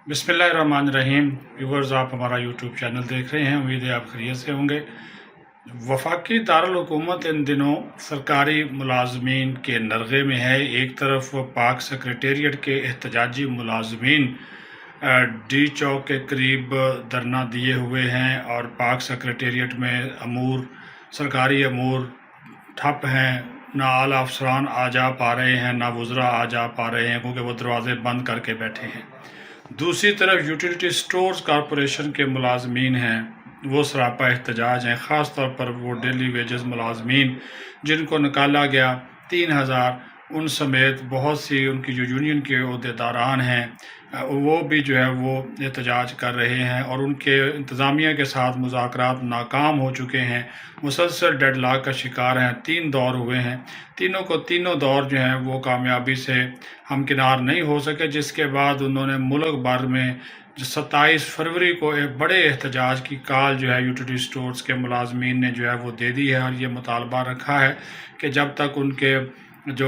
बिस्मिल्लाहिर्रहमानिर्रहीम। व्यूवर्स, आप हमारा यूट्यूब चैनल देख रहे हैं। उम्मीद है आप खैरियत से होंगे। वफाकी दारुल हुकूमत इन दिनों सरकारी मुलाजमीन के नरगे में है। एक तरफ पाक सेक्रेटेरिएट के एहतजाजी मुलाजमीन डी चौक के करीब धरना दिए हुए हैं और पाक सेक्रेटेरिएट में सरकारी अमूर ठप हैं। ना आला अफसरान आ जा पा रहे हैं, ना वज़रा आ जा पा रहे हैं, क्योंकि वो दरवाज़े बंद करके बैठे हैं। दूसरी तरफ यूटिलिटी स्टोर्स कॉरपोरेशन के मुलाजमीन हैं, वो सरापा एहतजाज हैं। ख़ास तौर पर वो डेली वेजेस मुलाजमीन जिनको निकाला गया 3000, उन समेत बहुत सी उनकी जो यूनियन के अहदेदारान हैं वो भी जो है वो एहतजाज कर रहे हैं और उनके इंतज़ामिया के साथ मुज़ाकरात नाकाम हो चुके हैं। मुसलसल डेडलॉक का शिकार हैं। 3 दौर हुए हैं, तीनों दौर जो हैं वो कामयाबी से हमकिनार नहीं हो सके, जिसके बाद उन्होंने मुल्क भर में जो 27 फरवरी को एक बड़े एहतजाज की कॉल जो है यूटिलिटी स्टोर्स के मुलाजमीन ने जो है वो दे दी है और ये मुतालबा रखा है कि जब तक उनके जो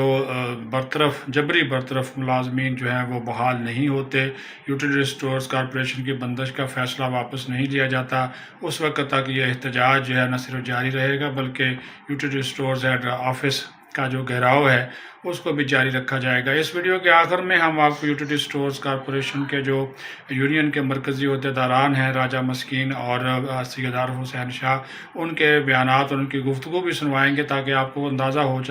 जबरी बरतरफ मुलाजमीन जो हैं वो बहाल नहीं होते, यूटिलिटी स्टोर्स कॉरपोरेशन की बंदिश का फ़ैसला वापस नहीं लिया जाता, उस वक्त तक ये एहतजाज जो है न सिर्फ जारी रहेगा बल्कि यूटिलिटी स्टोर्स हेड ऑफिस का जो घेराव है उसको भी जारी रखा जाएगा। इस वीडियो के आखिर में हम आपको यूटिलिटी स्टोर्स कॉरपोरेशन के जो यूनियन के मरकज़ी अहदेदारान हैं राजा मस्कीन और सैयद हुसैन शाह, उनके बयानात और उनकी गुफ्तगू भी सुनवाएंगे ताकि आपको अंदाज़ा हो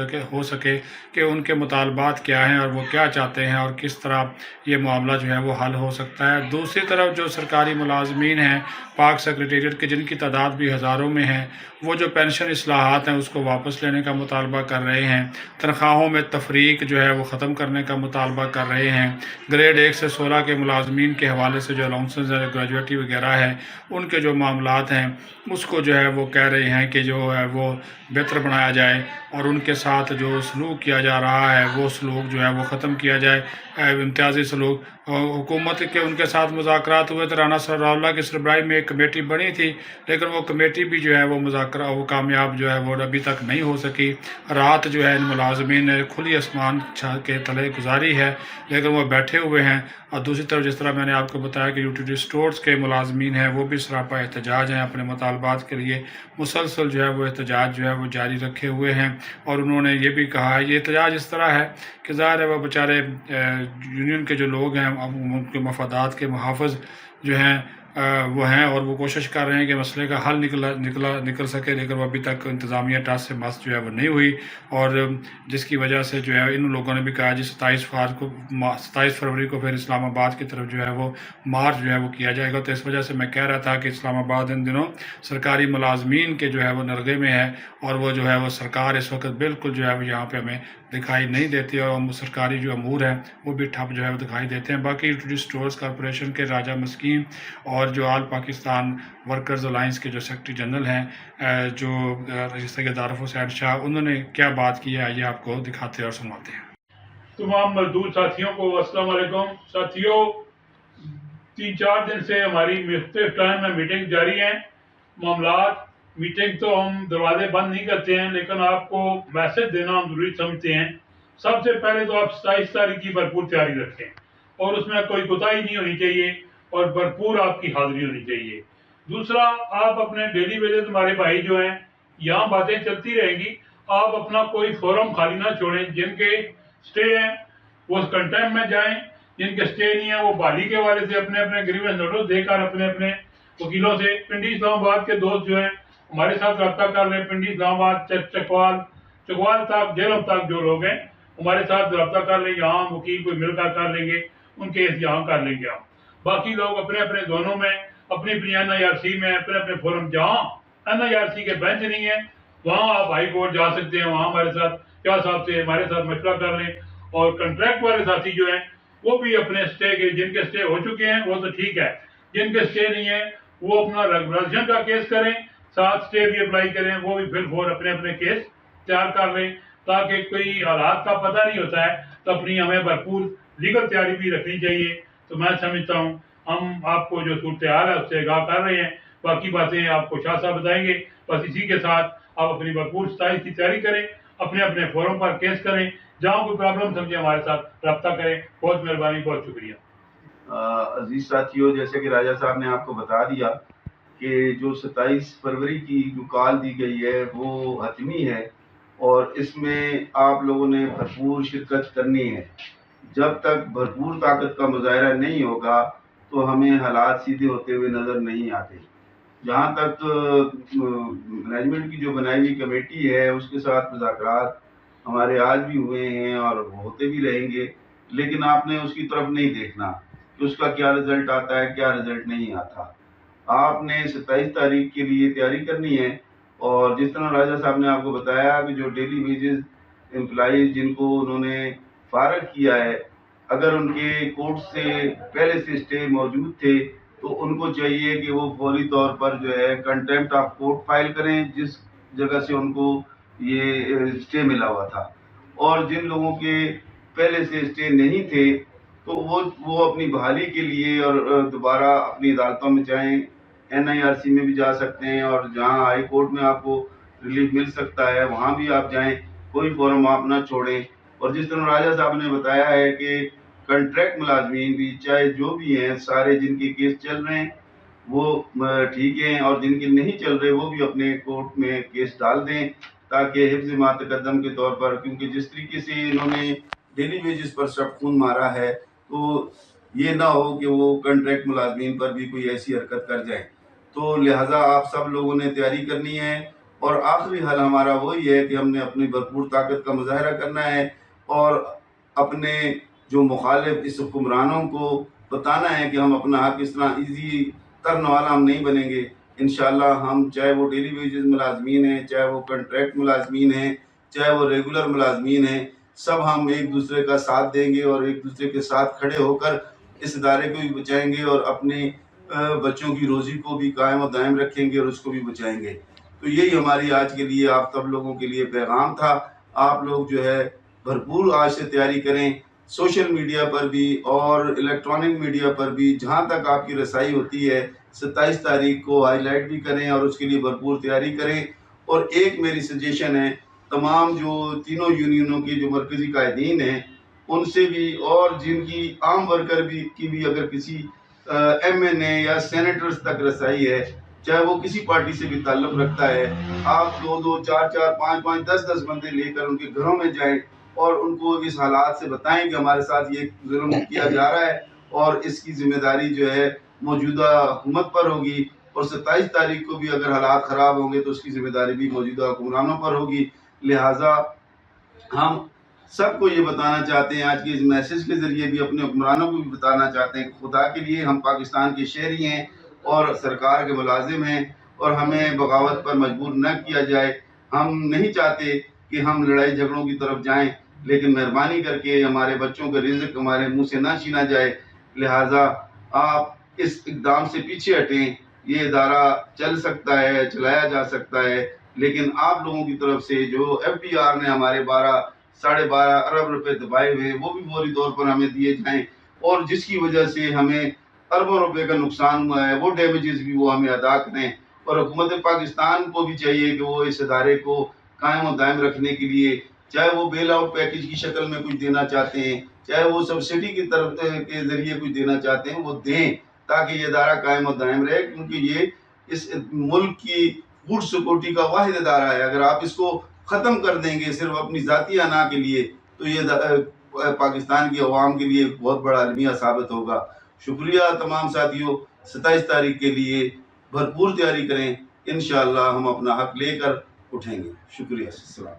सके कि उनके मुतालबात क्या हैं और वो क्या चाहते हैं और किस तरह ये मामला जो है वो हल हो सकता है। दूसरी तरफ जो सरकारी मुलाजमीन हैं पाक सेक्रेटेरिएट के, जिनकी तादाद भी हज़ारों में है, वो जो पेंशन इस्लाहात हैं उसको वापस लेने का मुतालबा कर रहे हैं। तनख्वाहों में तफरीक जो है वो ख़त्म करने का मुतालबा कर रहे हैं। ग्रेड 1 से 16 के मुलाजमीन के हवाले से जो अलाउंसेस है, ग्रेजुएटी वगैरह है, उनके जो मामलात हैं उसको जो है वो कह रहे हैं कि जो है वो बेहतर बनाया जाए और उनके साथ जो सलूक किया जा रहा है वो सलूक जो है वो ख़त्म किया जाए, इम्तियाज़ी सलूक। हुकूमत के उनके साथ मुज़ाकरात हुए तो राना सराउल्लाह की सरबराही में एक कमेटी बनी थी, लेकिन वो कमेटी भी जो है वो कामयाब जो है वो अभी तक नहीं हो सकी। रात जो है इन मुलाजमीन ने खुली आसमान के तले गुजारी है, लेकिन वो बैठे हुए हैं। और दूसरी तरफ जिस तरह मैंने आपको बताया कि यूटिलिटी स्टोर्स के मुलाजमीन हैं वो भी सरापा एहतजाज हैं, अपने मुतालबात के लिए मुसलसल जो है वो एहतजाज जो है वो जारी रखे हुए हैं। और उन्होंने ये भी कहा है, ये एहतजाज इस तरह है कि ज़ाहिर है वो बेचारे यूनियन के जो लोग हैं उनके मफादात के मुहाफ़िज़ जो हैं वो हैं और वो कोशिश कर रहे हैं कि मसले का हल निकल सके, लेकिन वो अभी तक इंतज़ामिया टस से मस जो है वो नहीं हुई। और जिसकी वजह से जो है इन लोगों ने भी कहा जी 27 फरवरी को फिर इस्लामाबाद की तरफ जो है वो मार्च जो है वो किया जाएगा। तो इस वजह से मैं कह रहा था कि इस्लामाबाद इन दिनों सरकारी मुलाजमीन के जो है वो नरगे में है और वो जो है वो सरकार इस वक्त बिल्कुल जो है वो यहाँ पे हमें दिखाई नहीं देती और सरकारी जो अमूर हैं वो भी ठप जो है वो दिखाई देते हैं। बाकी यूटिलिटी स्टोर्स कॉरपोरेशन के राजा मस्कीन और जो आल पाकिस्तान वर्कर्स अलायंस के जो सेक्रेटरी जनरल हैं जो सैयद हुसैन शाह, उन्होंने क्या बात की है आइए आपको दिखाते और सुनाते हैं। तमाम मजदूर साथियों को अस्सलाम वालेकुम। साथियों, 3-4 दिन से हमारी मुख्तलिफ टाइम में मीटिंग जारी हैं। मामलात मीटिंग तो हम दरवाजे बंद नहीं करते हैं, लेकिन आपको मैसेज देना हम जरूरी समझते हैं। सबसे पहले तो आप 27 तारीख की भरपूर तैयारी रखें और उसमें कोई कोताही नहीं होनी चाहिए और भरपूर आपकी हाजिरी होनी चाहिए। दूसरा, आप अपने डेली वेजेस, हमारे भाई जो हैं यहाँ बातें चलती रहेंगी, आप अपना कोई फोरम खाली ना छोड़ें। जिनके स्टे हैं वो कंटेम्प में जाएं, जिनके स्टे नहीं है वो बहाली के हवाले से अपने अपने ग्रीवेंस नोटिस देकर अपने अपने वकीलों से, पिंडी इस्लामाबाद के दोस्त जो हैं हमारे साथ रब्ता कर रहे हैं, पिंडी इस्लामाबाद चकवाल तक, जेलम तक जो लोग हैं हमारे साथ रब्ता कर लेंगे, यहाँ वकील कोई मिलकर कर लेंगे, उनके यहाँ कर लेंगे हम। बाकी लोग अपने अपने जोनों में, अपनी अपनी NIRC में, अपने अपने फोरम, जहाँ NIRC के बेंच नहीं है वहाँ आप हाई कोर्ट जा सकते हैं, वहाँ हमारे साथ क्या साहब से हमारे साथ मशवरा कर लें। और कंट्रैक्ट वाले साथी जो हैं वो भी अपने स्टे के, जिनके स्टे हो चुके हैं वो तो ठीक है, जिनके स्टे नहीं है वो अपना रेगुलेशन का केस करें, साथ स्टे भी अप्लाई करें, वो भी फिर फोर अपने अपने केस तैयार कर लें, ताकि कोई हालात का पता नहीं होता है तो अपनी हमें भरपूर लीगल तैयारी भी रखनी चाहिए। तो मैं समझता हूँ हम आपको जो सूरत हाल है उससे आगाह कर रहे हैं, बाकी बातें आपको शाह साहब बताएंगे। बस इसी के साथ आप अपनी भरपूर 27 की तैयारी करें, अपने अपने फोरम पर केस करें, जहाँ कोई प्रॉब्लम समझे हमारे साथ रब्ता करें। बहुत मेहरबानी, बहुत शुक्रिया। عزیز ساتھیوں، جیسے کہ راجہ صاحب نے آپ کو بتا دیا کہ جو 27 فروری کی جو کال دی گئی ہے وہ حتمی ہے، اور اس میں آپ لوگوں نے بھرپور شرکت کرنی ہے۔ جب تک بھرپور طاقت کا مظاہرہ نہیں ہوگا تو ہمیں حالات سیدھے ہوتے ہوئے نظر نہیں آتے۔ جہاں تک مینجمنٹ کی جو بنائی ہوئی کمیٹی ہے اس کے ساتھ مذاکرات ہمارے آج بھی ہوئے ہیں اور ہوتے بھی رہیں گے، لیکن آپ نے اس کی طرف نہیں دیکھنا کہ اس کا کیا رزلٹ آتا ہے، کیا رزلٹ نہیں آتا۔ آپ نے 27 تاریخ کے لیے تیاری کرنی ہے، اور جس طرح راجہ صاحب نے آپ کو بتایا کہ جو ڈیلی ویجز امپلائیز جن کو انہوں نے فارغ کیا ہے، اگر ان کے کورٹ سے پہلے سے اسٹے موجود تھے تو ان کو چاہیے کہ وہ فوری طور پر جو ہے کنٹیمپٹ آف کورٹ فائل کریں جس جگہ سے ان کو یہ اسٹے ملا ہوا تھا، اور جن لوگوں کے پہلے سے اسٹے نہیں تھے تو وہ اپنی بحالی کے لیے اور دوبارہ اپنی عدالتوں میں چاہیں NIRC میں بھی جا سکتے ہیں، اور جہاں ہائی کورٹ میں آپ کو ریلیف مل سکتا ہے وہاں بھی آپ جائیں، کوئی فورم آپ نہ چھوڑیں۔ اور جس طرح راجہ صاحب نے بتایا ہے کہ کنٹریکٹ ملازمین بھی چاہے جو بھی ہیں سارے جن کے کیس چل رہے ہیں وہ ٹھیک ہیں، اور جن کے نہیں چل رہے وہ بھی اپنے کورٹ میں کیس ڈال دیں تاکہ حفظ ما تقدم کے طور پر، کیونکہ جس طریقے سے انہوں نے ڈیلی ویجز پر سب خون مارا ہے تو یہ نہ ہو کہ وہ کنٹریکٹ ملازمین پر بھی کوئی ایسی حرکت کر جائیں۔ تو لہٰذا آپ سب لوگوں نے تیاری کرنی ہے، اور آخری حل ہمارا وہی ہے کہ ہم نے اپنی بھرپور طاقت کا مظاہرہ کرنا ہے، اور اپنے جو مخالف اس حکمرانوں کو بتانا ہے کہ ہم اپنا حق اس طرح ایزی کرنے والا ہم نہیں بنیں گے۔ انشاءاللہ ہم چاہے وہ ڈیلی ویجز ملازمین ہیں، چاہے وہ کنٹریکٹ ملازمین ہیں، چاہے وہ ریگولر ملازمین ہیں، سب ہم ایک دوسرے کا ساتھ دیں گے اور ایک دوسرے کے ساتھ کھڑے ہو کر اس ادارے کو بھی بچائیں گے، اور اپنے بچوں کی روزی کو بھی قائم و دائم رکھیں گے اور اس کو بھی بچائیں گے۔ تو یہی ہماری آج کے لیے آپ سب لوگوں کے لیے پیغام تھا۔ آپ لوگ جو ہے بھرپور آج سے تیاری کریں، سوشل میڈیا پر بھی اور الیکٹرانک میڈیا پر بھی جہاں تک آپ کی رسائی ہوتی ہے 27 تاریخ کو ہائی لائٹ بھی کریں اور اس کے لیے بھرپور تیاری کریں۔ اور ایک میری سجیشن ہے، تمام جو تینوں یونینوں کے جو مرکزی قائدین ہیں ان سے بھی، اور جن کی عام ورکر کی بھی اگر کسی MNA یا سینیٹرز تک رسائی ہے، چاہے وہ کسی پارٹی سے بھی تعلق رکھتا ہے، آپ 2-2, 4-4, 5-5, 10-10 بندے لے کر ان کے گھروں میں جائیں اور ان کو اس حالات سے بتائیں کہ ہمارے ساتھ یہ ظلم کیا جا رہا ہے اور اس کی ذمہ داری جو ہے موجودہ حکومت پر ہوگی، اور 27 تاریخ کو بھی اگر حالات خراب ہوں گے تو اس کی ذمہ داری بھی موجودہ حکمرانوں پر ہوگی۔ لہٰذا ہم سب کو یہ بتانا چاہتے ہیں، آج کے اس میسج کے ذریعے بھی اپنے حکمرانوں کو بھی بتانا چاہتے ہیں کہ خدا کے لیے ہم پاکستان کے شہری ہیں اور سرکار کے ملازم ہیں، اور ہمیں بغاوت پر مجبور نہ کیا جائے۔ ہم نہیں چاہتے کہ ہم لڑائی جھگڑوں کی طرف جائیں، لیکن مہربانی کر کے ہمارے بچوں کا رزق ہمارے منہ سے نہ چھینا جائے۔ لہٰذا آپ اس اقدام سے پیچھے ہٹیں۔ یہ ادارہ چل سکتا ہے، چلایا جا سکتا ہے، لیکن آپ لوگوں کی طرف سے جو FDR نے ہمارے 12.5 ارب روپے دبائے ہوئے وہ بھی فوری طور پر ہمیں دیے جائیں، اور جس کی وجہ سے ہمیں اربوں روپے کا نقصان ہوا ہے وہ ڈیمیجز بھی وہ ہمیں ادا کریں۔ اور حکومت پاکستان کو بھی چاہیے کہ وہ اس ادارے کو قائم و دائم رکھنے کے لیے، چاہے وہ بیل آؤٹ پیکج کی شکل میں کچھ دینا چاہتے ہیں، چاہے وہ سبسڈی کی طرف کے ذریعے کچھ دینا چاہتے ہیں، وہ دیں تاکہ یہ ادارہ قائم و دائم رہے، کیونکہ یہ اس ملک کی فوڈ سیکورٹی کا واحد ادارہ ہے۔ اگر آپ اس کو ختم کر دیں گے صرف اپنی ذاتی انا کے لیے تو یہ پاکستان کی عوام کے لیے بہت بڑا المیہ ثابت ہوگا۔ شکریہ تمام ساتھیوں، 27 تاریخ کے لیے بھرپور تیاری کریں، انشاءاللہ ہم اپنا حق لے کر اٹھیں گے۔ شکریہ، السلام۔